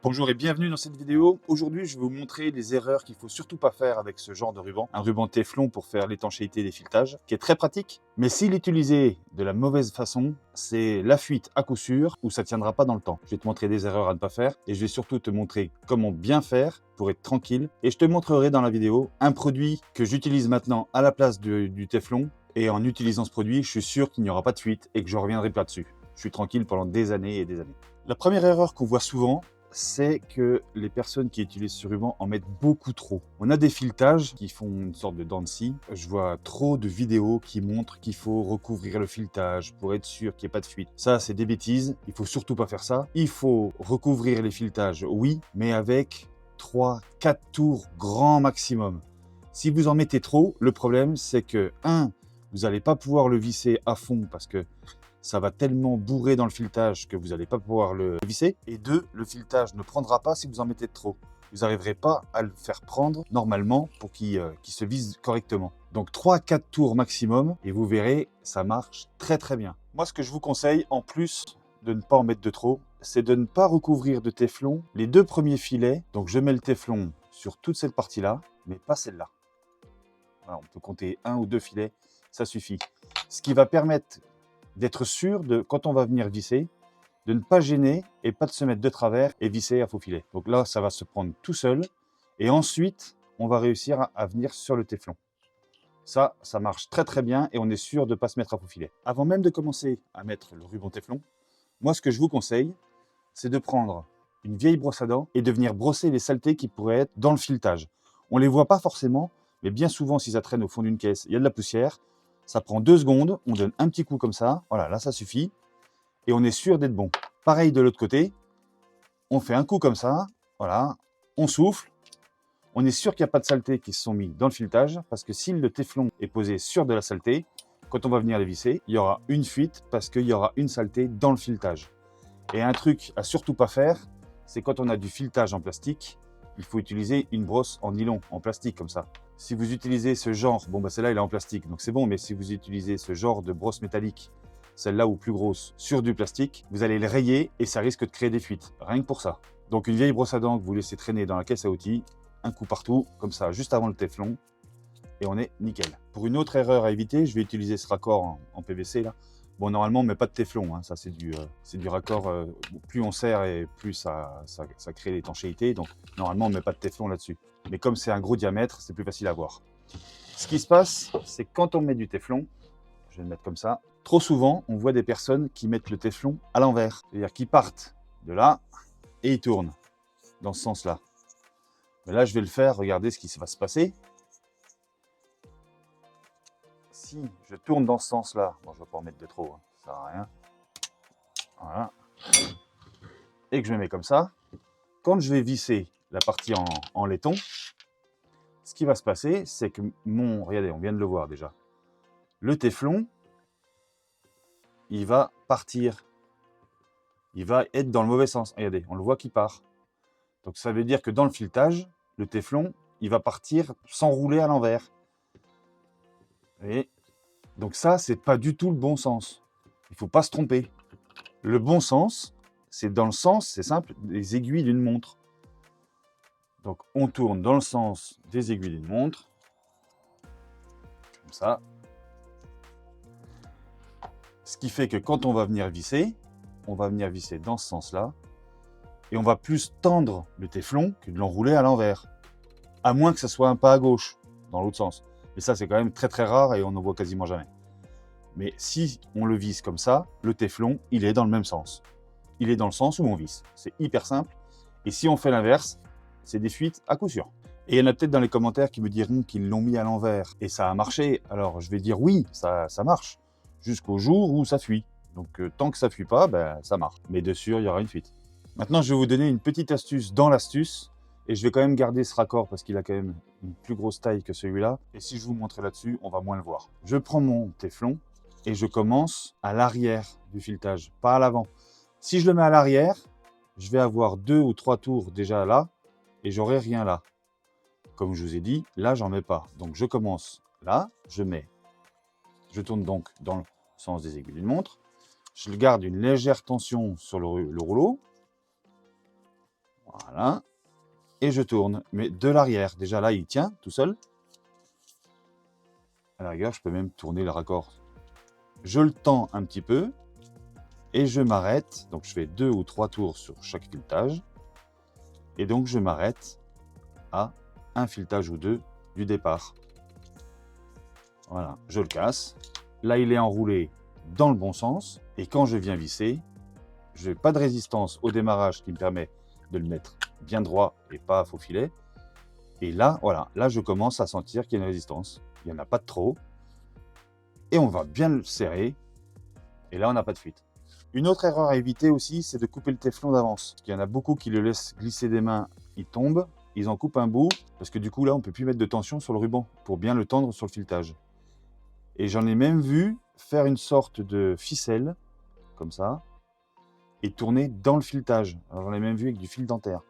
Bonjour et bienvenue dans cette vidéo. Aujourd'hui, je vais vous montrer les erreurs qu'il faut surtout pas faire avec ce genre de ruban. Un ruban téflon pour faire l'étanchéité des filetages, qui est très pratique. Mais s'il est utilisé de la mauvaise façon, c'est la fuite à coup sûr ou ça tiendra pas dans le temps. Je vais te montrer des erreurs à ne pas faire et je vais surtout te montrer comment bien faire pour être tranquille. Et je te montrerai dans la vidéo un produit que j'utilise maintenant à la place du téflon. Et en utilisant ce produit, je suis sûr qu'il n'y aura pas de fuite et que je reviendrai pas dessus. Je suis tranquille pendant des années et des années. La première erreur qu'on voit souvent, c'est que les personnes qui utilisent ce ruban en mettent beaucoup trop. On a des filetages qui font une sorte de dents de scie. Je vois trop de vidéos qui montrent qu'il faut recouvrir le filetage pour être sûr qu'il n'y ait pas de fuite. Ça, c'est des bêtises. Il faut surtout pas faire ça. Il faut recouvrir les filetages, oui, mais avec 3-4 tours grand maximum. Si vous en mettez trop, le problème, c'est que, vous n'allez pas pouvoir le visser à fond parce que ça va tellement bourrer dans le filetage que vous n'allez pas pouvoir le visser. Et 2, le filetage ne prendra pas si vous en mettez trop. Vous n'arriverez pas à le faire prendre normalement pour qu'il se vise correctement. Donc 3-4 tours maximum et vous verrez, ça marche très très bien. Moi, ce que je vous conseille, en plus de ne pas en mettre de trop, c'est de ne pas recouvrir de téflon les 2 premiers filets. Donc je mets le téflon sur toute cette partie-là, mais pas celle-là. Voilà, on peut compter 1 ou 2 filets, ça suffit. Ce qui va permettre d'être sûr de, quand on va venir visser, de ne pas gêner et pas de se mettre de travers et visser à faux filet. Donc là, ça va se prendre tout seul et ensuite, on va réussir à venir sur le téflon. Ça marche très très bien et on est sûr de ne pas se mettre à faux filet. Avant même de commencer à mettre le ruban téflon, moi, ce que je vous conseille, c'est de prendre une vieille brosse à dents et de venir brosser les saletés qui pourraient être dans le filetage. On ne les voit pas forcément, mais bien souvent, si ça traîne au fond d'une caisse, il y a de la poussière. Ça prend 2 secondes, on donne un petit coup comme ça, voilà, là ça suffit, et on est sûr d'être bon. Pareil de l'autre côté, on fait un coup comme ça, voilà, on souffle, on est sûr qu'il n'y a pas de saleté qui se sont mis dans le filetage, parce que si le téflon est posé sur de la saleté, quand on va venir les visser, il y aura une fuite parce qu'il y aura une saleté dans le filetage. Et un truc à surtout pas faire, c'est quand on a du filetage en plastique, il faut utiliser une brosse en nylon, en plastique comme ça. Si vous utilisez ce genre, bon bah celle-là elle est en plastique, donc c'est bon, mais si vous utilisez ce genre de brosse métallique, celle-là ou plus grosse, sur du plastique, vous allez le rayer et ça risque de créer des fuites, rien que pour ça. Donc une vieille brosse à dents que vous laissez traîner dans la caisse à outils, un coup partout, comme ça, juste avant le téflon, et on est nickel. Pour une autre erreur à éviter, je vais utiliser ce raccord en PVC là. Bon, normalement, on ne met pas de téflon, hein. Ça c'est du raccord, plus on serre et plus ça crée l'étanchéité, donc normalement on ne met pas de téflon là-dessus. Mais comme c'est un gros diamètre, c'est plus facile à voir. Ce qui se passe, c'est quand on met du téflon, je vais le mettre comme ça, trop souvent on voit des personnes qui mettent le téflon à l'envers, c'est-à-dire qu'ils partent de là et ils tournent dans ce sens-là. Mais là je vais le faire, regardez ce qui va se passer. Si je tourne dans ce sens-là, bon, je ne vais pas en mettre de trop, hein, ça sert à rien. Voilà. Et que je me mets comme ça, quand je vais visser la partie en laiton, ce qui va se passer, c'est que regardez, on vient de le voir déjà, le téflon, il va partir. Il va être dans le mauvais sens. Regardez, on le voit qui part. Donc ça veut dire que dans le filetage, le téflon, il va partir s'enrouler à l'envers. Et donc ça, c'est pas du tout le bon sens. Il ne faut pas se tromper. Le bon sens, c'est dans le sens, c'est simple, des aiguilles d'une montre. Donc on tourne dans le sens des aiguilles d'une montre, comme ça. Ce qui fait que quand on va venir visser dans ce sens-là, et on va plus tendre le téflon que de l'enrouler à l'envers. À moins que ça soit un pas à gauche, dans l'autre sens. Mais ça, c'est quand même très très rare et on n'en voit quasiment jamais. Mais si on le visse comme ça, le téflon, il est dans le même sens. Il est dans le sens où on visse. C'est hyper simple. Et si on fait l'inverse, c'est des fuites à coup sûr. Et il y en a peut-être dans les commentaires qui me diront qu'ils l'ont mis à l'envers et ça a marché. Alors je vais dire oui, ça marche. Jusqu'au jour où ça fuit. Donc tant que ça fuit pas, ben, ça marche. Mais de sûr, il y aura une fuite. Maintenant, je vais vous donner une petite astuce dans l'astuce. Et je vais quand même garder ce raccord parce qu'il a quand même une plus grosse taille que celui-là. Et si je vous montre là-dessus, on va moins le voir. Je prends mon téflon et je commence à l'arrière du filetage, pas à l'avant. Si je le mets à l'arrière, je vais avoir 2 ou 3 tours déjà là et j'aurai rien là. Comme je vous ai dit, là, j'en mets pas. Donc, je commence là, je tourne donc dans le sens des aiguilles d'une montre. Je garde une légère tension sur le rouleau. Voilà. Et je tourne, mais de l'arrière. Déjà là, il tient tout seul. À la rigueur, je peux même tourner le raccord. Je le tends un petit peu et je m'arrête. Donc, je fais 2 ou 3 tours sur chaque filetage. Et donc, je m'arrête à un filetage ou 2 du départ. Voilà, je le casse. Là, il est enroulé dans le bon sens. Et quand je viens visser, je n'ai pas de résistance au démarrage qui me permet de le mettre bien droit et pas à faux filet. Et là, voilà, là, je commence à sentir qu'il y a une résistance. Il n'y en a pas de trop. Et on va bien le serrer. Et là, on n'a pas de fuite. Une autre erreur à éviter aussi, c'est de couper le téflon d'avance. Il y en a beaucoup qui le laissent glisser des mains, il tombe, ils en coupent un bout, parce que du coup, là, on ne peut plus mettre de tension sur le ruban pour bien le tendre sur le filetage. Et j'en ai même vu faire une sorte de ficelle, comme ça, et tourner dans le filetage. Alors, j'en ai même vu avec du fil dentaire,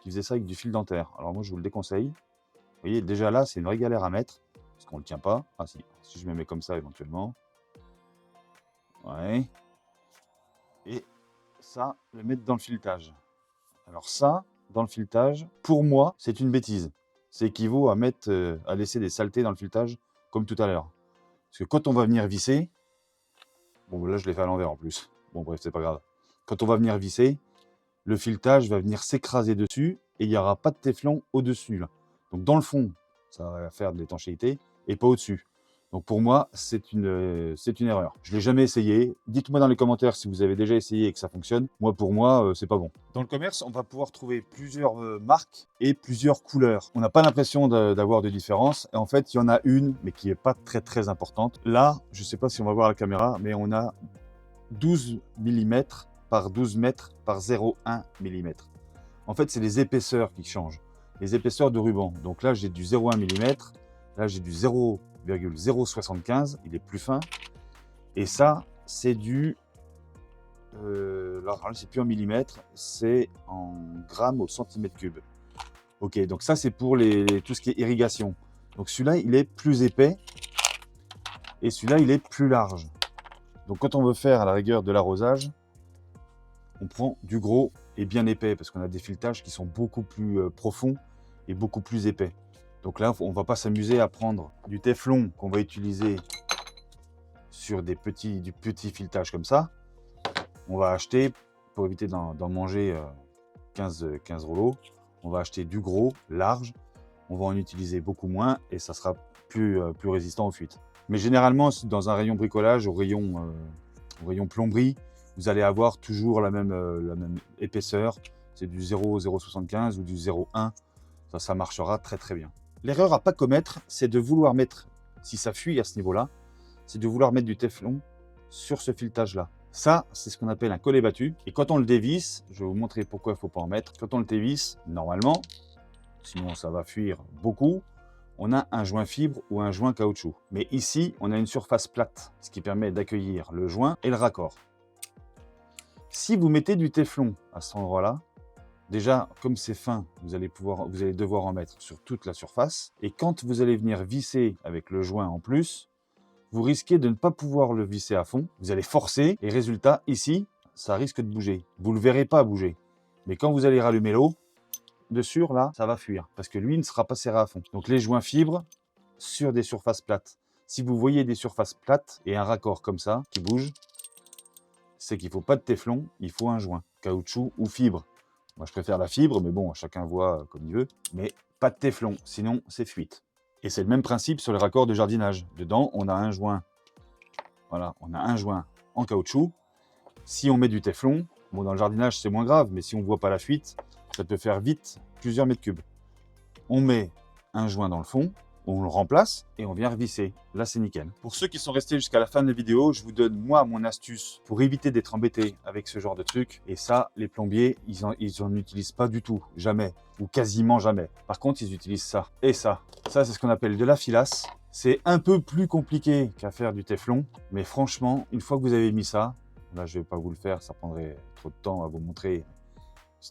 qui faisait ça avec du fil dentaire. Alors moi, je vous le déconseille. Vous voyez, déjà là, c'est une vraie galère à mettre, parce qu'on ne le tient pas. Ah si je me mets comme ça éventuellement. Ouais. Et ça, le mettre dans le filetage. Alors ça, dans le filetage, pour moi, c'est une bêtise. Ça équivaut à à laisser des saletés dans le filetage, comme tout à l'heure. Parce que quand on va venir visser, bon là je l'ai fait à l'envers en plus. Bon bref, c'est pas grave. Quand on va venir visser, le filetage va venir s'écraser dessus et il n'y aura pas de téflon au-dessus là. Donc dans le fond, ça va faire de l'étanchéité et pas au-dessus. Donc pour moi, c'est une erreur. Je ne l'ai jamais essayé. Dites-moi dans les commentaires si vous avez déjà essayé et que ça fonctionne. Moi, pour moi, c'est pas bon. Dans le commerce, on va pouvoir trouver plusieurs marques et plusieurs couleurs. On n'a pas l'impression d'avoir de différence. Et en fait, il y en a une, mais qui n'est pas très importante. Là, je ne sais pas si on va voir à la caméra, mais on a 12 mm par 12 mètres par 0,1 mm. En fait, c'est les épaisseurs qui changent. Les épaisseurs de ruban. Donc là, j'ai du 0,1 mm. Là, j'ai du 0,075. Il est plus fin. Et ça, c'est du... alors, c'est plus en millimètres, c'est en grammes au centimètre cube. Ok, donc ça, c'est pour tout ce qui est irrigation. Donc celui-là, il est plus épais. Et celui-là, il est plus large. Donc quand on veut faire à la rigueur de l'arrosage, on prend du gros et bien épais parce qu'on a des filetages qui sont beaucoup plus profonds et beaucoup plus épais. Donc là, on ne va pas s'amuser à prendre du téflon qu'on va utiliser sur du petit filetage comme ça. On va acheter, pour éviter d'en manger 15 rouleaux, on va acheter du gros, large. On va en utiliser beaucoup moins et ça sera plus résistant aux fuites. Mais généralement, dans un rayon bricolage, au rayon plomberie, vous allez avoir toujours la même épaisseur. C'est du 0,075 ou du 0,1. Ça marchera très bien. L'erreur à ne pas commettre, c'est de vouloir mettre, si ça fuit à ce niveau-là, c'est de vouloir mettre du téflon sur ce filetage-là. Ça, c'est ce qu'on appelle un collet battu. Et quand on le dévisse, je vais vous montrer pourquoi il ne faut pas en mettre. Quand on le dévisse, normalement, sinon ça va fuir beaucoup, on a un joint fibre ou un joint caoutchouc. Mais ici, on a une surface plate, ce qui permet d'accueillir le joint et le raccord. Si vous mettez du téflon à cet endroit-là, déjà, comme c'est fin, vous allez devoir en mettre sur toute la surface. Et quand vous allez venir visser avec le joint en plus, vous risquez de ne pas pouvoir le visser à fond. Vous allez forcer et résultat, ici, ça risque de bouger. Vous ne le verrez pas bouger. Mais quand vous allez rallumer l'eau, de sûr, là, ça va fuir parce que lui ne sera pas serré à fond. Donc les joints fibres sur des surfaces plates. Si vous voyez des surfaces plates et un raccord comme ça qui bouge, c'est qu'il ne faut pas de téflon, il faut un joint, caoutchouc ou fibre. Moi, je préfère la fibre, mais bon, chacun voit comme il veut. Mais pas de téflon, sinon c'est fuite. Et c'est le même principe sur les raccords de jardinage. Dedans, on a un joint. Voilà, on a un joint en caoutchouc. Si on met du téflon, bon, dans le jardinage, c'est moins grave, mais si on ne voit pas la fuite, ça peut faire vite plusieurs mètres cubes. On met un joint dans le fond, on le remplace et on vient revisser. Là, c'est nickel. Pour ceux qui sont restés jusqu'à la fin de la vidéo, je vous donne moi mon astuce pour éviter d'être embêté avec ce genre de truc. Et ça, les plombiers, ils en utilisent pas du tout, jamais, ou quasiment jamais. Par contre, ils utilisent ça et ça. Ça, c'est ce qu'on appelle de la filasse. C'est un peu plus compliqué qu'à faire du téflon, mais franchement, une fois que vous avez mis ça, là, je vais pas vous le faire, ça prendrait trop de temps à vous montrer.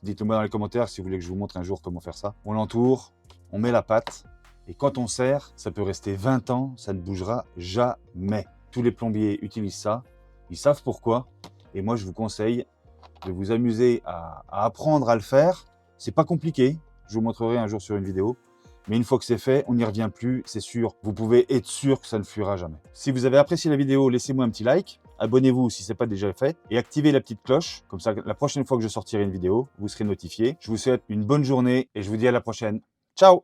Dites-le-moi dans les commentaires si vous voulez que je vous montre un jour comment faire ça. On l'entoure, on met la pâte. Et quand on serre, ça peut rester 20 ans, ça ne bougera jamais. Tous les plombiers utilisent ça, ils savent pourquoi. Et moi, je vous conseille de vous amuser à apprendre à le faire C'est pas compliqué, je vous montrerai un jour sur une vidéo. Mais une fois que c'est fait, on n'y revient plus, c'est sûr. Vous pouvez être sûr que ça ne fuira jamais. Si vous avez apprécié la vidéo, laissez-moi un petit like. Abonnez-vous si ce n'est pas déjà fait. Et activez la petite cloche. Comme ça, la prochaine fois que je sortirai une vidéo, vous serez notifié. Je vous souhaite une bonne journée et je vous dis à la prochaine. Ciao!